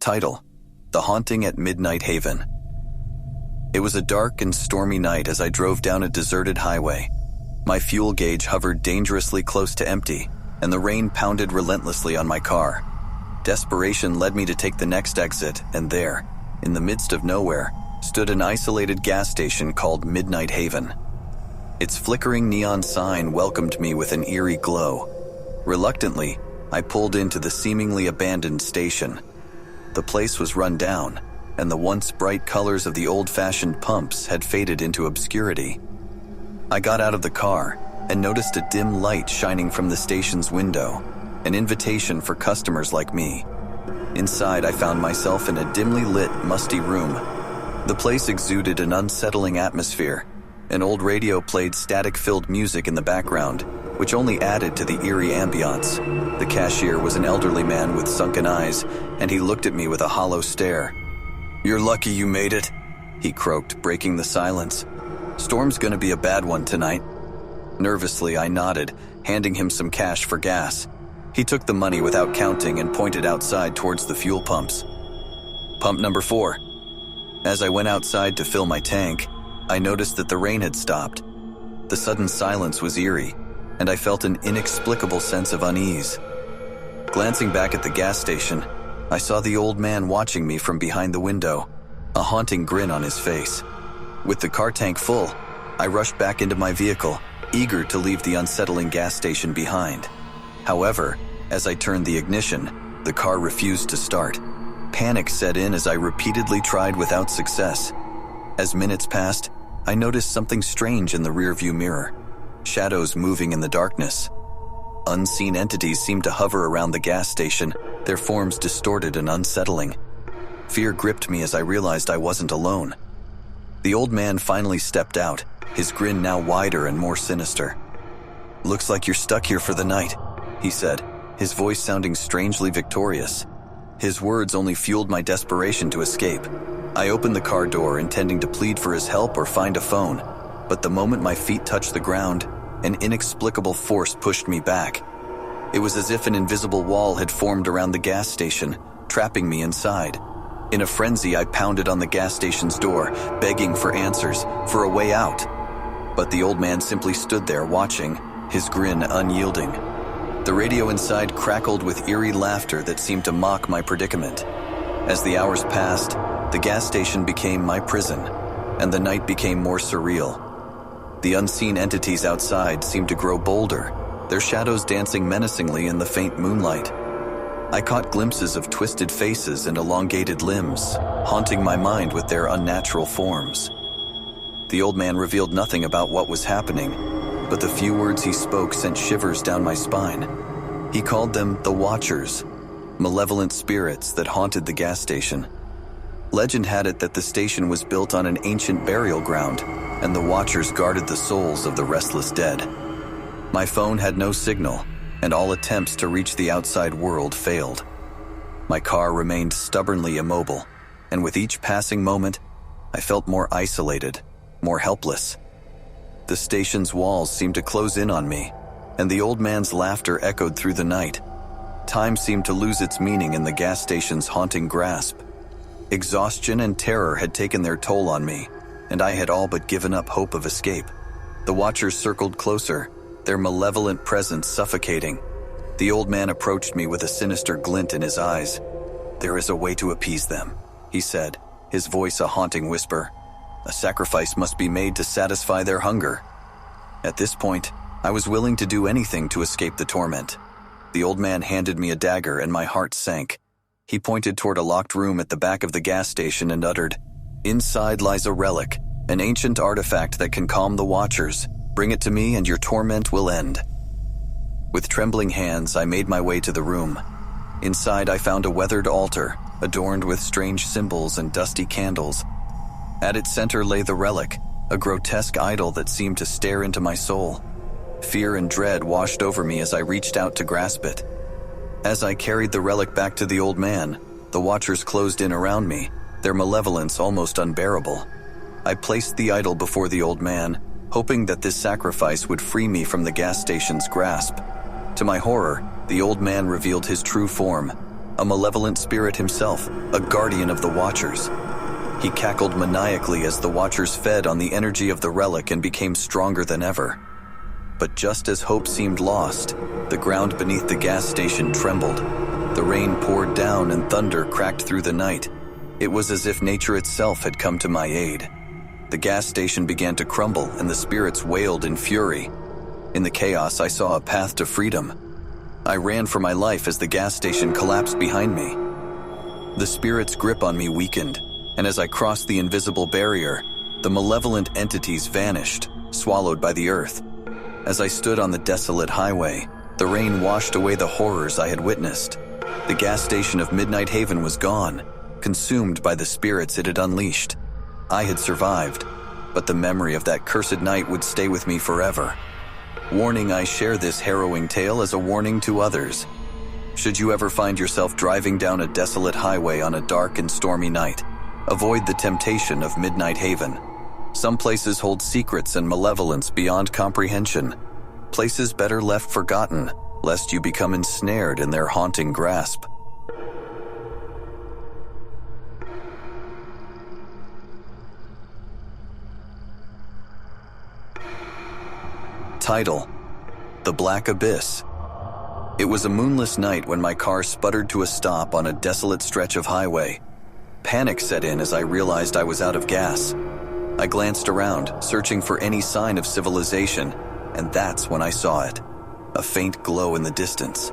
Title: The Haunting at Midnight Haven. It was a dark and stormy night as I drove down a deserted highway. My fuel gauge hovered dangerously close to empty, and the rain pounded relentlessly on my car. Desperation led me to take the next exit, and there, in the midst of nowhere, stood an isolated gas station called Midnight Haven. Its flickering neon sign welcomed me with an eerie glow. Reluctantly, I pulled into the seemingly abandoned station. The place was run down, and the once bright colors of the old-fashioned pumps had faded into obscurity. I got out of the car and noticed a dim light shining from the station's window, an invitation for customers like me. Inside, I found myself in a dimly lit, musty room. The place exuded an unsettling atmosphere. An old radio played static-filled music in the background, which only added to the eerie ambiance. The cashier was an elderly man with sunken eyes, and he looked at me with a hollow stare. "You're lucky you made it," he croaked, breaking the silence. "Storm's gonna be a bad one tonight." Nervously, I nodded, handing him some cash for gas. He took the money without counting and pointed outside towards the fuel pumps. "Pump number 4. As I went outside to fill my tank, I noticed that the rain had stopped. The sudden silence was eerie, and I felt an inexplicable sense of unease. Glancing back at the gas station, I saw the old man watching me from behind the window, a haunting grin on his face. With the car tank full, I rushed back into my vehicle, eager to leave the unsettling gas station behind. However, as I turned the ignition, the car refused to start. Panic set in as I repeatedly tried without success. As minutes passed, I noticed something strange in the rearview mirror. Shadows moving in the darkness. Unseen entities seemed to hover around the gas station, their forms distorted and unsettling. Fear gripped me as I realized I wasn't alone. The old man finally stepped out, his grin now wider and more sinister. "Looks like you're stuck here for the night," he said, his voice sounding strangely victorious. His words only fueled my desperation to escape. I opened the car door, intending to plead for his help or find a phone, but the moment my feet touched the ground, an inexplicable force pushed me back. It was as if an invisible wall had formed around the gas station, trapping me inside. In a frenzy, I pounded on the gas station's door, begging for answers, for a way out. But the old man simply stood there watching, his grin unyielding. The radio inside crackled with eerie laughter that seemed to mock my predicament. As the hours passed, the gas station became my prison, and the night became more surreal. The unseen entities outside seemed to grow bolder, their shadows dancing menacingly in the faint moonlight. I caught glimpses of twisted faces and elongated limbs, haunting my mind with their unnatural forms. The old man revealed nothing about what was happening, but the few words he spoke sent shivers down my spine. He called them the Watchers, malevolent spirits that haunted the gas station. Legend had it that the station was built on an ancient burial ground, and the Watchers guarded the souls of the restless dead. My phone had no signal, and all attempts to reach the outside world failed. My car remained stubbornly immobile, and with each passing moment, I felt more isolated, more helpless. The station's walls seemed to close in on me, and the old man's laughter echoed through the night. Time seemed to lose its meaning in the gas station's haunting grasp. Exhaustion and terror had taken their toll on me, and I had all but given up hope of escape. The Watchers circled closer, their malevolent presence suffocating. The old man approached me with a sinister glint in his eyes. "There is a way to appease them," he said, his voice a haunting whisper. "A sacrifice must be made to satisfy their hunger." At this point, I was willing to do anything to escape the torment. The old man handed me a dagger and my heart sank. He pointed toward a locked room at the back of the gas station and uttered, "Inside lies a relic, an ancient artifact that can calm the Watchers. Bring it to me and your torment will end." With trembling hands, I made my way to the room. Inside, I found a weathered altar, adorned with strange symbols and dusty candles. At its center lay the relic, a grotesque idol that seemed to stare into my soul. Fear and dread washed over me as I reached out to grasp it. As I carried the relic back to the old man, the Watchers closed in around me, their malevolence almost unbearable. I placed the idol before the old man, hoping that this sacrifice would free me from the gas station's grasp. To my horror, the old man revealed his true form, a malevolent spirit himself, a guardian of the Watchers. He cackled maniacally as the Watchers fed on the energy of the relic and became stronger than ever. But just as hope seemed lost, the ground beneath the gas station trembled. The rain poured down and thunder cracked through the night. It was as if nature itself had come to my aid. The gas station began to crumble and the spirits wailed in fury. In the chaos, I saw a path to freedom. I ran for my life as the gas station collapsed behind me. The spirit's grip on me weakened, and as I crossed the invisible barrier, the malevolent entities vanished, swallowed by the earth. As I stood on the desolate highway, the rain washed away the horrors I had witnessed. The gas station of Midnight Haven was gone, consumed by the spirits it had unleashed. I had survived, but the memory of that cursed night would stay with me forever. Warning, I share this harrowing tale as a warning to others. Should you ever find yourself driving down a desolate highway on a dark and stormy night, avoid the temptation of Midnight Haven. Some places hold secrets and malevolence beyond comprehension. Places better left forgotten, lest you become ensnared in their haunting grasp. Title: The Black Abyss. It was a moonless night when my car sputtered to a stop on a desolate stretch of highway. Panic set in as I realized I was out of gas. I glanced around, searching for any sign of civilization, and that's when I saw it. A faint glow in the distance.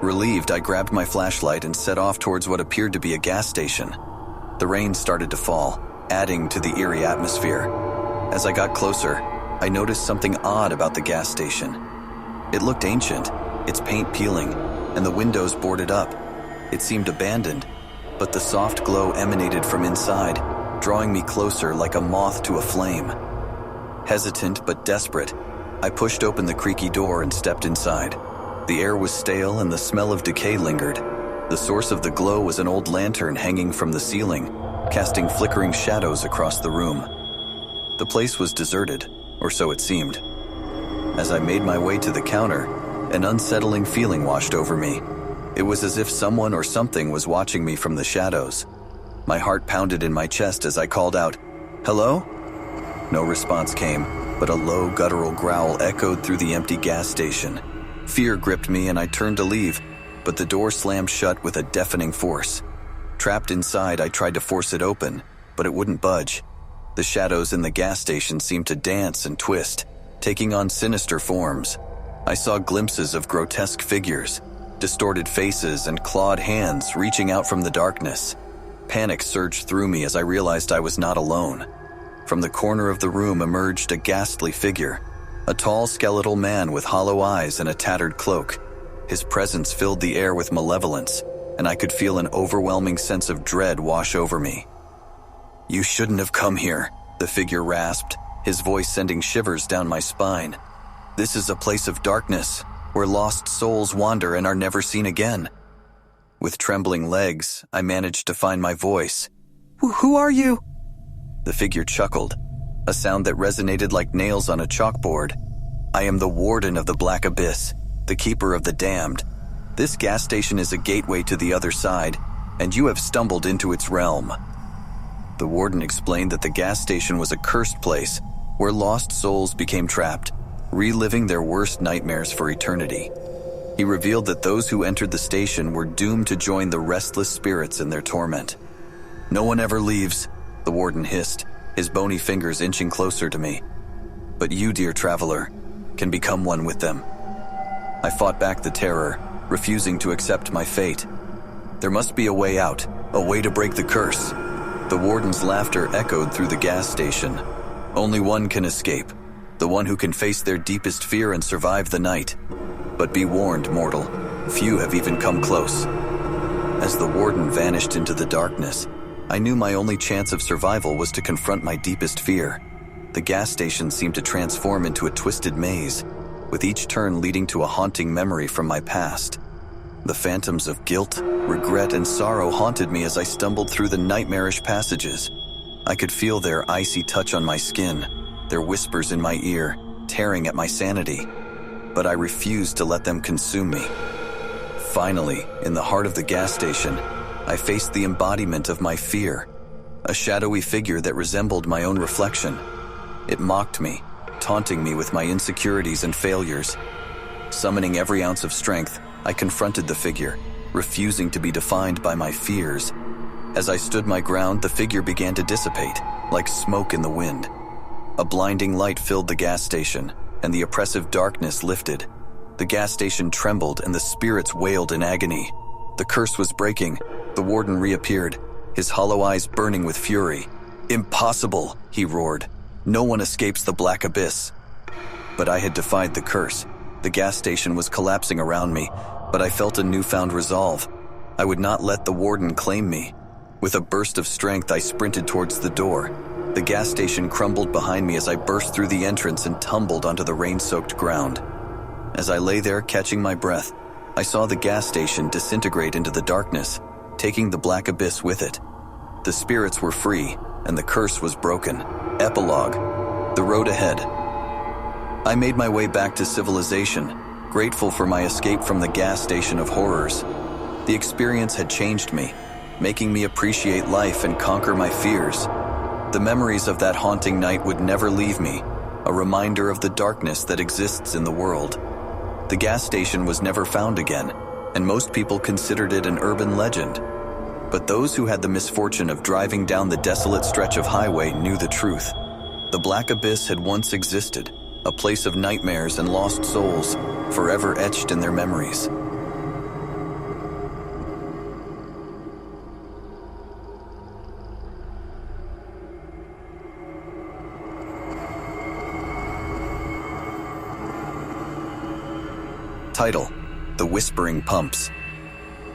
Relieved, I grabbed my flashlight and set off towards what appeared to be a gas station. The rain started to fall, adding to the eerie atmosphere. As I got closer, I noticed something odd about the gas station. It looked ancient, its paint peeling, and the windows boarded up. It seemed abandoned, but the soft glow emanated from inside, drawing me closer like a moth to a flame. Hesitant but desperate, I pushed open the creaky door and stepped inside. The air was stale and the smell of decay lingered. The source of the glow was an old lantern hanging from the ceiling, casting flickering shadows across the room. The place was deserted, or so it seemed. As I made my way to the counter, an unsettling feeling washed over me. It was as if someone or something was watching me from the shadows. My heart pounded in my chest as I called out, "Hello?" No response came, but a low guttural growl echoed through the empty gas station. Fear gripped me and I turned to leave, but the door slammed shut with a deafening force. Trapped inside, I tried to force it open, but it wouldn't budge. The shadows in the gas station seemed to dance and twist, taking on sinister forms. I saw glimpses of grotesque figures, distorted faces and clawed hands reaching out from the darkness. Panic surged through me as I realized I was not alone. From the corner of the room emerged a ghastly figure, a tall skeletal man with hollow eyes and a tattered cloak. His presence filled the air with malevolence, and I could feel an overwhelming sense of dread wash over me. "You shouldn't have come here," the figure rasped, his voice sending shivers down my spine. "This is a place of darkness, where lost souls wander and are never seen again." With trembling legs, I managed to find my voice. Who are you?" The figure chuckled, a sound that resonated like nails on a chalkboard. "I am the warden of the Black Abyss, the keeper of the damned. This gas station is a gateway to the other side, and you have stumbled into its realm." The warden explained that the gas station was a cursed place where lost souls became trapped, reliving their worst nightmares for eternity. He revealed that those who entered the station were doomed to join the restless spirits in their torment. "No one ever leaves," the warden hissed, his bony fingers inching closer to me. "But you, dear traveler, can become one with them." I fought back the terror, refusing to accept my fate. There must be a way out, a way to break the curse. The warden's laughter echoed through the gas station. "Only one can escape, the one who can face their deepest fear and survive the night. But be warned, mortal, few have even come close." As the warden vanished into the darkness, I knew my only chance of survival was to confront my deepest fear. The gas station seemed to transform into a twisted maze, with each turn leading to a haunting memory from my past. The phantoms of guilt, regret, and sorrow haunted me as I stumbled through the nightmarish passages. I could feel their icy touch on my skin, their whispers in my ear, tearing at my sanity. But I refused to let them consume me. Finally, in the heart of the gas station, I faced the embodiment of my fear, a shadowy figure that resembled my own reflection. It mocked me, taunting me with my insecurities and failures. Summoning every ounce of strength, I confronted the figure, refusing to be defined by my fears. As I stood my ground, the figure began to dissipate, like smoke in the wind. A blinding light filled the gas station, and the oppressive darkness lifted. The gas station trembled, and the spirits wailed in agony. The curse was breaking. The warden reappeared, his hollow eyes burning with fury. "Impossible," he roared. "No one escapes the black abyss." But I had defied the curse. The gas station was collapsing around me, but I felt a newfound resolve. I would not let the warden claim me. With a burst of strength, I sprinted towards the door. The gas station crumbled behind me as I burst through the entrance and tumbled onto the rain-soaked ground. As I lay there, catching my breath, I saw the gas station disintegrate into the darkness, taking the black abyss with it. The spirits were free, and the curse was broken. Epilogue: The road ahead. I made my way back to civilization, grateful for my escape from the gas station of horrors. The experience had changed me, making me appreciate life and conquer my fears. The memories of that haunting night would never leave me, a reminder of the darkness that exists in the world. The gas station was never found again, and most people considered it an urban legend. But those who had the misfortune of driving down the desolate stretch of highway knew the truth. The Black Abyss had once existed, a place of nightmares and lost souls, forever etched in their memories. Title: The Whispering Pumps.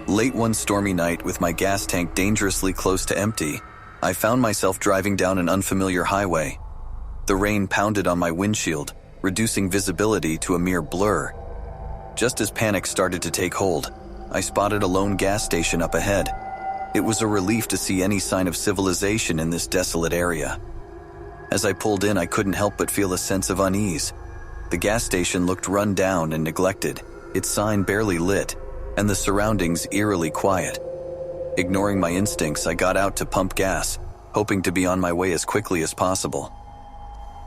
Late one stormy night, with my gas tank dangerously close to empty, I found myself driving down an unfamiliar highway. The rain pounded on my windshield, reducing visibility to a mere blur. Just as panic started to take hold, I spotted a lone gas station up ahead. It was a relief to see any sign of civilization in this desolate area. As I pulled in, I couldn't help but feel a sense of unease. The gas station looked run down and neglected, its sign barely lit, and the surroundings eerily quiet. Ignoring my instincts, I got out to pump gas, hoping to be on my way as quickly as possible.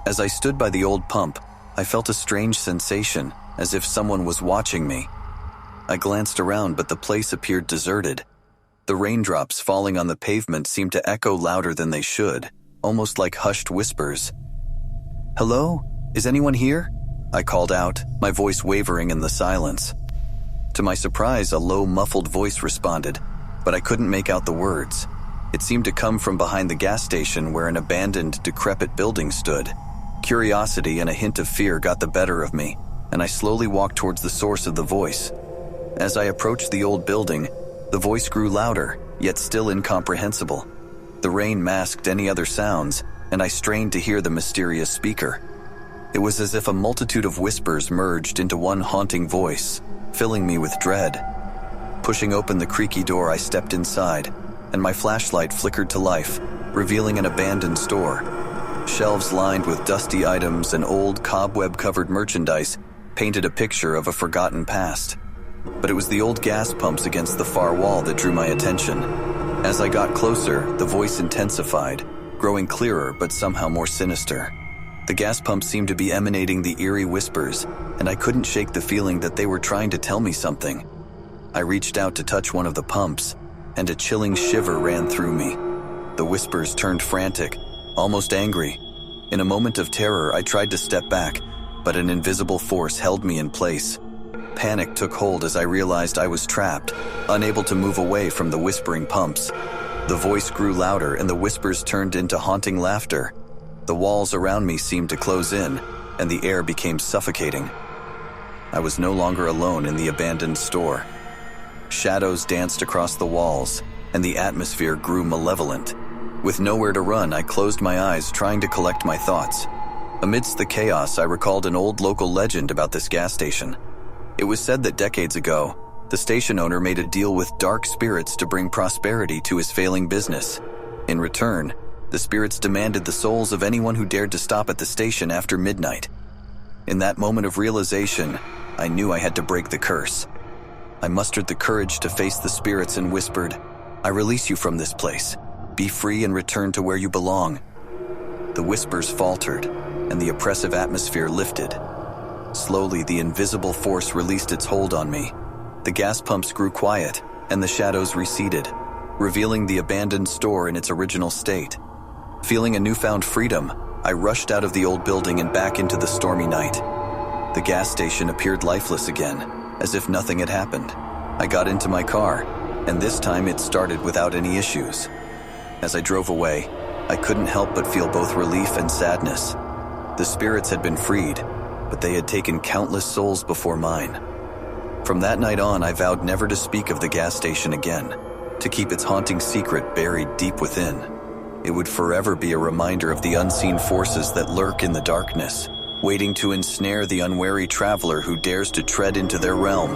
As I stood by the old pump, I felt a strange sensation, as if someone was watching me. I glanced around, but the place appeared deserted. The raindrops falling on the pavement seemed to echo louder than they should, almost like hushed whispers. "Hello? Is anyone here?" I called out, my voice wavering in the silence. To my surprise, a low, muffled voice responded, but I couldn't make out the words. It seemed to come from behind the gas station, where an abandoned, decrepit building stood. Curiosity and a hint of fear got the better of me, and I slowly walked towards the source of the voice. As I approached the old building, the voice grew louder, yet still incomprehensible. The rain masked any other sounds, and I strained to hear the mysterious speaker. It was as if a multitude of whispers merged into one haunting voice, filling me with dread. Pushing open the creaky door, I stepped inside, and my flashlight flickered to life, revealing an abandoned store. Shelves lined with dusty items and old cobweb-covered merchandise painted a picture of a forgotten past. But it was the old gas pumps against the far wall that drew my attention. As I got closer, the voice intensified, growing clearer but somehow more sinister. The gas pumps seemed to be emanating the eerie whispers, and I couldn't shake the feeling that they were trying to tell me something. I reached out to touch one of the pumps, and a chilling shiver ran through me. The whispers turned frantic, almost angry. In a moment of terror, I tried to step back, but an invisible force held me in place. Panic took hold as I realized I was trapped, unable to move away from the whispering pumps. The voice grew louder, and the whispers turned into haunting laughter. The walls around me seemed to close in, and the air became suffocating. I was no longer alone in the abandoned store. Shadows danced across the walls, and the atmosphere grew malevolent. With nowhere to run, I closed my eyes, trying to collect my thoughts. Amidst the chaos, I recalled an old local legend about this gas station. It was said that decades ago, the station owner made a deal with dark spirits to bring prosperity to his failing business. In return, the spirits demanded the souls of anyone who dared to stop at the station after midnight. In that moment of realization, I knew I had to break the curse. I mustered the courage to face the spirits and whispered, "I release you from this place. Be free and return to where you belong." The whispers faltered, and the oppressive atmosphere lifted. Slowly, the invisible force released its hold on me. The gas pumps grew quiet, and the shadows receded, revealing the abandoned store in its original state. Feeling a newfound freedom, I rushed out of the old building and back into the stormy night. The gas station appeared lifeless again, as if nothing had happened. I got into my car, and this time it started without any issues. As I drove away, I couldn't help but feel both relief and sadness. The spirits had been freed, but they had taken countless souls before mine. From that night on, I vowed never to speak of the gas station again, to keep its haunting secret buried deep within. It would forever be a reminder of the unseen forces that lurk in the darkness, waiting to ensnare the unwary traveler who dares to tread into their realm.